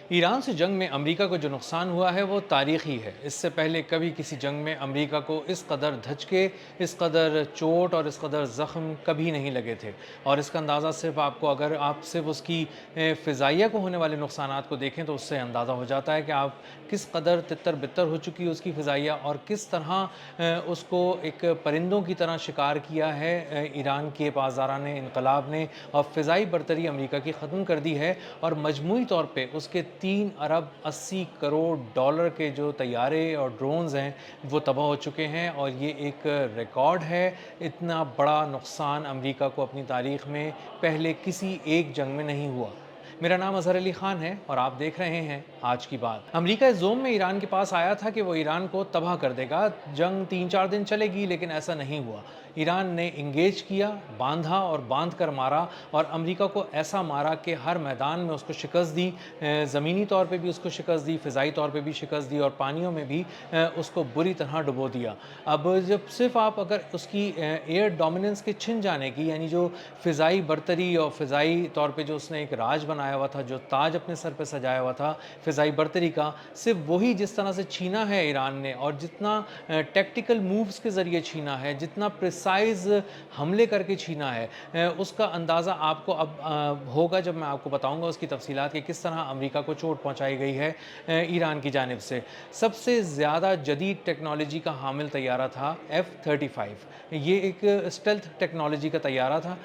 Iran से जंग में अमेरिका को जो नुकसान हुआ है वो तारीखी है। इससे पहले कभी किसी जंग में अमेरिका को इस कदर धचके, इस कदर चोट और इस कदर ज़ख्म कभी नहीं लगे थे। और इसका अंदाज़ा सिर्फ आपको, अगर आप सिर्फ उसकी फ़िज़ाइया को होने वाले नुकसानात को देखें तो उससे अंदाज़ा हो जाता है कि आप किस कदर तितर बितर हो चुकी है उसकी फ़िज़ाइया, और किस तरह उसको एक परिंदों की तरह शिकार किया है ईरान के पासदारान इनकलाब ने, और फ़िज़ाई बरतरी अमेरिका की ख़त्म कर दी है। और मजमूई तौर पे उसके 3 अरब 80 करोड़ डॉलर के जो तैयारे और ड्रोन्स हैं वो तबाह हो चुके हैं, और ये एक रिकॉर्ड है। इतना बड़ा नुकसान अमेरिका को अपनी तारीख में पहले किसी एक जंग में नहीं हुआ। मेरा नाम अज़हर अली ख़ान है और आप देख रहे हैं आज की बात। अमेरिका इस ज़ोन में ईरान के पास आया था कि वो ईरान को तबाह कर देगा। जंग 3-4 दिन चलेगी, लेकिन ऐसा नहीं हुआ। ईरान ने इंगेज किया, बांधा और बांध कर मारा, और अमेरिका को ऐसा मारा कि हर मैदान में उसको शिकस्त दी। ज़मीनी तौर पे भी उसको शिकस्त दी, फ़िज़ाई तौर पे भी शिकस्त दी, और पानियों में भी उसको बुरी तरह डुबो दिया। अब जब सिर्फ आप अगर उसकी एयर डोमिनेंस के छिन जाने की, यानी जो फ़िज़ाई बरतरी और फ़िज़ाई तौर पे जो उसने एक राज बनाया हुआ था, जो ताज अपने सर पे सजाया हुआ था फ़िज़ाई बरतरी का, सिर्फ वही जिस तरह से छीना है ईरान ने, और जितना टैक्टिकल मूव्स के ज़रिए छीना है, जितना प्रिसाइज़ हमले करके छीना है, उसका अंदाज़ा आपको अब होगा जब मैं आपको बताऊंगा उसकी तफसीलात कि किस तरह अमेरिका को चोट पहुंचाई गई है ईरान की जानिब से। सबसे ज़्यादा जदीद टेक्नोलॉजी का हामिल तैयारा था F-35। ये एक स्टेल्थ टेक्नोलॉजी का तैयारा था।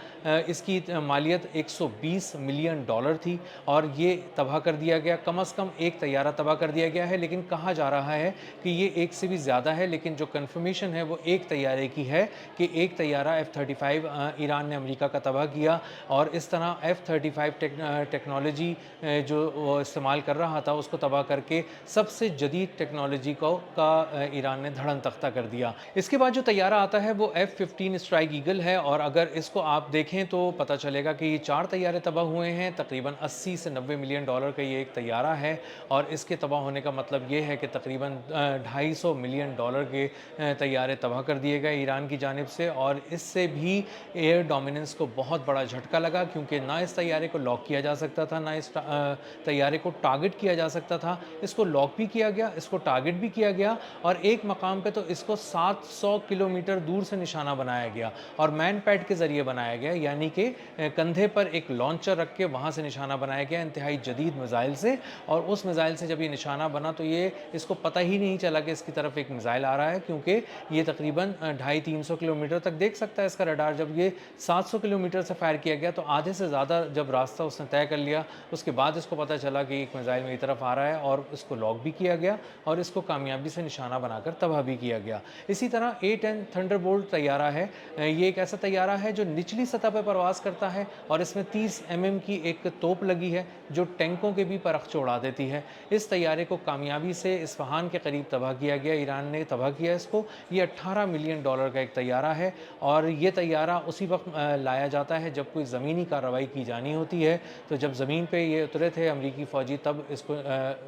इसकी मालियत 120 मिलियन डॉलर थी, और ये तबाह कर दिया गया। कम से कम एक तैयारा तबाह कर दिया गया है, लेकिन कहा जा रहा है कि ये एक से भी ज़्यादा है। लेकिन जो कन्फर्मेशन है वो एक तैयारे की है कि एक तैयारा F-35 ईरान ने अमेरिका का तबाह किया। और इस तरह F-35 टेक्नोलॉजी जो वो इस्तेमाल कर रहा था उसको तबाह करके सबसे जदीद टेक्नोलॉजी का ईरान ने धड़न तख्ता कर दिया। इसके बाद जो तैयारा आता है वो F-15 स्ट्राइक ईगल है, और अगर इसको आप देखें तो पता चलेगा कि ये 4 तैयारे तबाह हुए हैं। तकरीबन 80 से 90 मिलियन डॉलर का ये एक तैयारा है, और इसके तबाह होने का मतलब ये है कि तकरीबन 250 मिलियन डॉलर के तैयारे तबाह कर दिए गए ईरान की जानिब से। और इससे भी एयर डोमिनेंस को बहुत बड़ा झटका लगा, क्योंकि ना इस तैयारे को लॉक किया जा सकता था, ना इस तैयारे को टारगेट किया जा सकता था। इसको लॉक भी किया गया, इसको टारगेट भी किया गया, और एक मकाम पे तो इसको 700 किलोमीटर दूर से निशाना बनाया गया, और मैन पैड के ज़रिए बनाया गया, यानी कि कंधे पर एक लॉन्चर रख के वहाँ से निशाना बनाया गया इंतहाई जदीद मिज़ाइल से। और उस मिज़ाइल से जब ये निशाना बना तो ये इसको पता ही नहीं चला कि इसकी तरफ एक मिज़ाइल आ रहा है, क्योंकि ये तकरीबन 250-300 किलोमीटर तक देख सकता है इसका रडार। जब ये 700 किलोमीटर से फायर किया गया तो आधे से ज़्यादा जब रास्ता उसने तय कर लिया, उसके बाद इसको पता चला कि एक मिज़ाइल मेरी तरफ आ रहा है, और इसको लॉक भी किया गया, और इसको कामयाबी से निशाना बनाकर तबाह भी किया गया। इसी तरह A-10 थंडरबोल्ट तैयारा है। ये एक ऐसा तैयारा है जो निचली सतह पर परवाज़ करता है, और इसमें 30 mm की एक तोप लगी है जो टैंकों के भी परखचे उड़ा देती है। इस तैयारे को कामयाबी से इस्फहान के करीब तबाह किया गया, ईरान ने तबाह किया इसको। ये 18 मिलियन डॉलर का एक तैयारा है, और ये तैयारा उसी वक्त लाया जाता है जब कोई ज़मीनी कार्रवाई की जानी होती है। तो जब ज़मीन पे ये उतरे थे अमरीकी फ़ौजी, तब इसको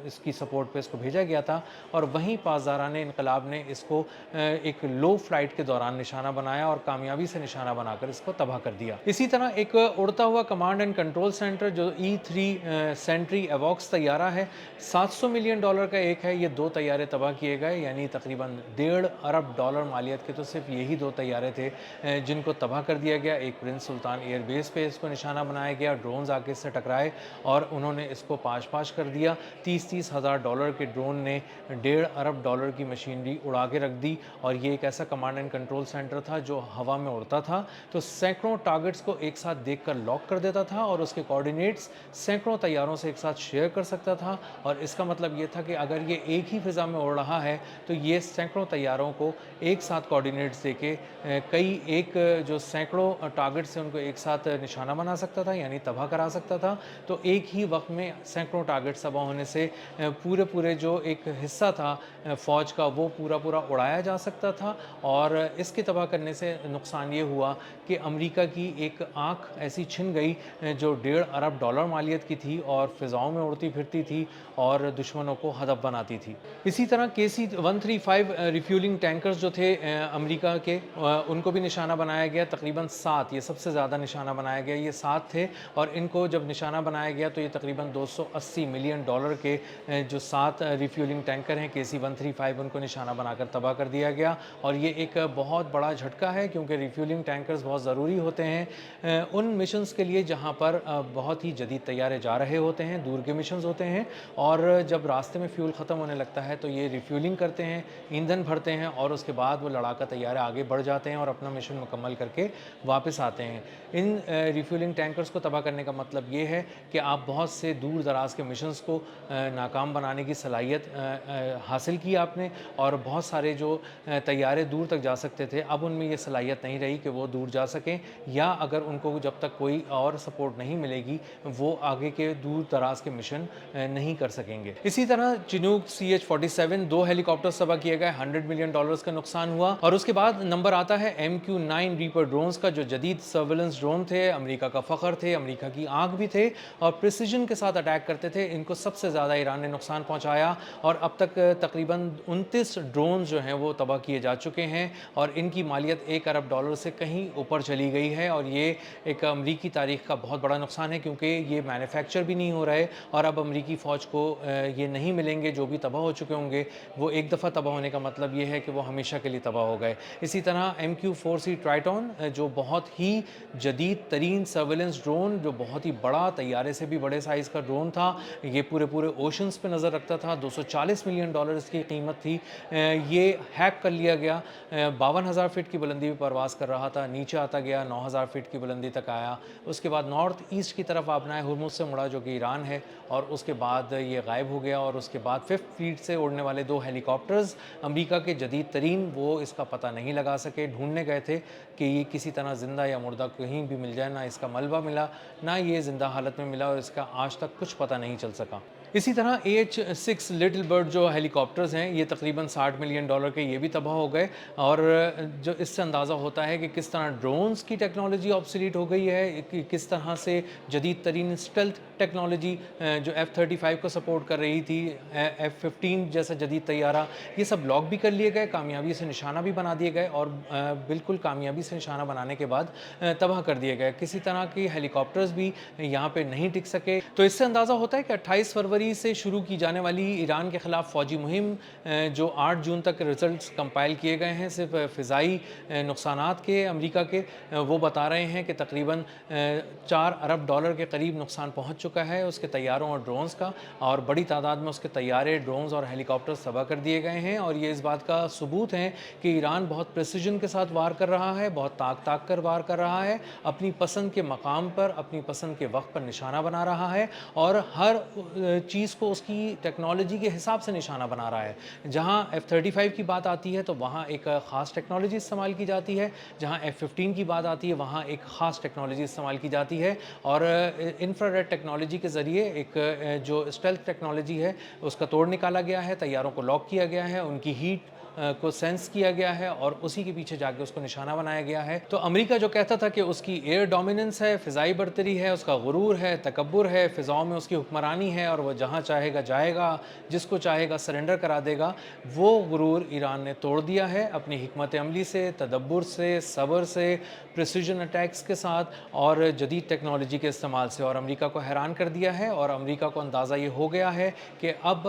इसकी सपोर्ट पे इसको भेजा गया था, और वहीं पासदारान इनकलाब ने इसको एक लो फ्लाइट के दौरान निशाना बनाया, और कामयाबी से निशाना बनाकर इसको तबाह कर दिया। इसी तरह एक उड़ता हुआ कमांड एंड कंट्रोल सेंटर जो E-3 सेंट्री एवॉक्स तैयारा है, 700 मिलियन डॉलर का एक है। ये 2 तैयारे तबाह किए गए, यानी तकरीबन 1.5 अरब डॉलर मालियत के तो सिर्फ यही 2 तैयारे थे जिनको तबाह कर दिया गया। एक प्रिंस सुल्तान एयरबेस पे इसको निशाना बनाया गया, ड्रोन्स आके इससे टकराए और उन्होंने इसको पाश-पाश कर दिया। 30-30 हज़ार डॉलर के ड्रोन ने 1.5 अरब डॉलर की मशीनरी उड़ा के रख दी, और ये एक ऐसा कमांड एंड कंट्रोल सेंटर था जो हवा में उड़ता था, तो सैकड़ों टारगेट्स को एक साथ देखकर लॉक कर देता था, और उसके कोऑर्डिनेट्स सैकड़ों तैयारों से एक साथ शेयर कर सकता था। और इसका मतलब ये था कि अगर ये एक ही फ़िज़ा में उड़ रहा है तो ये सैकड़ों तैयारों को एक साथ कोऑर्डिनेट्स देके कई एक जो सैकड़ों टारगेट्स हैं उनको एक साथ निशाना बना सकता था, यानी तबाह करा सकता था। तो एक ही वक्त में सैकड़ों टारगेट्स तबाह होने से पूरे जो एक हिस्सा था फ़ौज का, वो पूरा उड़ाया जा सकता था। और इसके तबाह करने से नुकसान ये हुआ कि अमेरिका की एक आँख ऐसी छिन गई जो 1.5 अरब डॉलर मालियत की थी, और फ़िज़ाओं में उड़ती फिरती थी, और दुश्मनों को हदफ बनाती थी। इसी तरह KC-135 रिफ्यूलिंग टैंकर्स जो थे अमेरिका के, ان کو بھی نشانہ بنایا گیا، تقریباً 7، یہ سب سے زیادہ نشانہ بنایا گیا، یہ 7 تھے، اور ان کو جب نشانہ بنایا گیا تو یہ تقریباً $280 ملین کے جو 7 ریفیولنگ ٹینکر ہیں KC-135 ان کو نشانہ بنا کر تباہ کر دیا گیا۔ اور یہ ایک بہت بڑا جھٹکا ہے، کیونکہ ریفیولنگ ٹینکرز بہت ضروری ہوتے ہیں ان مشنز کے لیے جہاں پر بہت ہی جدید طیارے جا رہے ہوتے ہیں، دور کے مشنز ہوتے ہیں، اور جب راستے میں فیول ختم ہونے لگتا ہے تو یہ ریفیولنگ کرتے ہیں، ایندھن بھرتے ہیں، اور اس کے بعد وہ لڑاکا طیارے آگے بڑھ جاتے ہیں اور اپنا مشن مکمل کر کے واپس آتے ہیں۔ ان ریفیولنگ ٹینکرز کو تباہ کرنے کا مطلب یہ ہے کہ آپ بہت سے دور دراز کے مشنز کو ناکام بنانے کی صلاحیت حاصل کی آپ نے، اور بہت سارے جو طیارے دور تک جا سکتے تھے اب ان میں یہ صلاحیت نہیں رہی کہ وہ دور جا سکیں، یا اگر ان کو جب تک کوئی اور سپورٹ نہیں ملے گی وہ آگے کے دور دراز کے مشن نہیں کر سکیں گے۔ اسی طرح چنوک CH-47 2 ہیلی کاپٹرز تباہ کیے گئے، $100 ملین کا نقصان ہوا۔ اور اس کے بعد نمبر آتا ہے MQ-9 ریپر ڈرونز کا، جو جدید سرویلنس ڈرون تھے، امریکہ کا فخر تھے، امریکہ کی آنکھ بھی تھے، اور پریسیجن کے ساتھ اٹیک کرتے تھے۔ ان کو سب سے زیادہ ایران نے نقصان پہنچایا، اور اب تک تقریباً 29 ڈرونز جو ہیں وہ تباہ کیے جا چکے ہیں، اور ان کی مالیت $1 ارب سے کہیں اوپر چلی گئی ہے، اور یہ ایک امریکی تاریخ کا بہت بڑا نقصان ہے، کیونکہ یہ مینوفیکچر بھی نہیں ہو رہے، اور اب امریکی فوج کو یہ نہیں ملیں گے جو بھی تباہ ہو چکے ہوں گے۔ وہ ایک دفعہ تباہ ہونے کا مطلب یہ ہے کہ وہ ہمیشہ کے لیے تباہ ہو گئے۔ اسی طرح MQ-4C ٹرائٹون، جو بہت ہی جدید ترین سرویلنس ڈرون، جو بہت ہی بڑا، طیارے سے بھی بڑے سائز کا ڈرون تھا، یہ پورے اوشنز پہ نظر رکھتا تھا، $240 ملین اس کی قیمت تھی، یہ ہیک کر لیا گیا۔ 52,000 فٹ کی بلندی پہ پرواز کر رہا تھا، نیچے آتا گیا، 9,000 فٹ کی بلندی تک آیا، اس کے بعد نارتھ ایسٹ کی طرف آبنائے ہرمز سے مڑا، جو کہ ایران ہے، اور اس کے بعد یہ غائب ہو گیا۔ اور اس کے بعد 5th فلیٹ سے اڑنے والے 2 ہیلی کاپٹرز امریکہ کے جدید ترین، وہ اس کا پتہ نہیں لگا سکے، ڈھونڈنے گئے تھے کہ یہ کسی طرح زندہ یا مردہ کہیں بھی مل جائے، نہ اس کا ملبہ ملا، نہ یہ زندہ حالت میں ملا، اور اس کا آج تک کچھ پتہ نہیں چل سکا۔ اسی طرح AH-6 لٹل برڈ جو ہیلی کاپٹرز ہیں، یہ تقریباً $60 ملین کے، یہ بھی تباہ ہو گئے، اور جو اس سے اندازہ ہوتا ہے کہ کس طرح ڈرونز کی ٹیکنالوجی آبسلیٹ ہو گئی ہے، کس طرح سے جدید ترین اسٹیلتھ ٹیکنالوجی جو F-35 کو سپورٹ کر رہی تھی، F-15 جیسا جدید طیارہ، یہ سب لاک بھی کر لیے گئے، کامیابی سے نشانہ بھی بنا دیے گئے، اور بالکل کامیابی سے نشانہ بنانے کے بعد تباہ کر دیے گئے۔ کسی طرح کی ہیلی کاپٹرز بھی یہاں پہ نہیں ٹک سکے۔ تو اس سے اندازہ ہوتا ہے کہ 28 فروری سے شروع کی جانے والی ایران کے خلاف فوجی مہم، جو 8 جون تک ریزلٹس کمپائل کیے گئے ہیں صرف فضائی نقصانات کے امریکہ کے، وہ بتا رہے ہیں کہ تقریباً $4 ارب کے قریب نقصان پہنچ چکا ہے اس کے طیاروں اور ڈرونز کا، اور بڑی تعداد میں اس کے طیارے، ڈرونز اور ہیلی کاپٹرز تباہ کر دیے گئے ہیں۔ اور یہ اس بات کا ثبوت ہے کہ ایران بہت پریسیجن کے ساتھ وار کر رہا ہے، بہت تاک کر وار کر رہا ہے، اپنی پسند کے مقام پر، اپنی پسند کے وقت پر نشانہ بنا رہا ہے، اور ہر چیز کو اس کی ٹیکنالوجی کے حساب سے نشانہ بنا رہا ہے۔ جہاں F-35 کی بات آتی ہے تو وہاں ایک خاص ٹیکنالوجی استعمال کی جاتی ہے، جہاں F-15 کی بات آتی ہے وہاں ایک خاص ٹیکنالوجی استعمال کی جاتی ہے، اور انفراریڈ ٹیکنالوجی کے ذریعے ایک جو اسٹیلتھ ٹیکنالوجی ہے اس کا توڑ نکالا گیا ہے، طیاروں کو لاک کیا گیا ہے، ان کی ہیٹ کو سینس کیا گیا ہے، اور اسی کے پیچھے جا کے اس کو نشانہ بنایا گیا ہے۔ تو امریکہ جو کہتا تھا کہ اس کی ایئر ڈومیننس ہے، فضائی برتری ہے، اس کا غرور ہے، تکبر ہے، فضاؤں میں اس کی حکمرانی ہے، اور وہ جہاں چاہے گا جائے گا، جس کو چاہے گا سرنڈر کرا دے گا، وہ غرور ایران نے توڑ دیا ہے اپنی حکمت عملی سے، تدبر سے، صبر سے، پریسیجن اٹیکس کے ساتھ، اور جدید ٹیکنالوجی کے استعمال سے، اور امریکہ کو حیران کر دیا ہے۔ اور امریکہ کو اندازہ یہ ہو گیا ہے کہ اب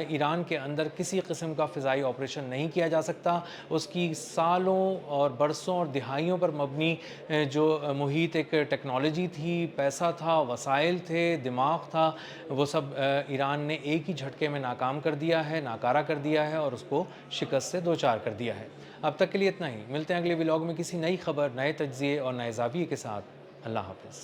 ایران کے اندر کسی قسم کا فضائی آپریشن نہیں کیا جا سکتا، اس کی سالوں اور برسوں اور دہائیوں پر مبنی جو محیط ایک ٹیکنالوجی تھی، پیسہ تھا، وسائل تھے، دماغ تھا، وہ سب ایران نے ایک ہی جھٹکے میں ناکام کر دیا ہے، ناکارہ کر دیا ہے، اور اس کو شکست سے دوچار کر دیا ہے۔ اب تک کے لیے اتنا ہی، ملتے ہیں اگلے ولاگ میں کسی نئی خبر، نئے تجزیے اور نئے زاویے کے ساتھ۔ اللہ حافظ۔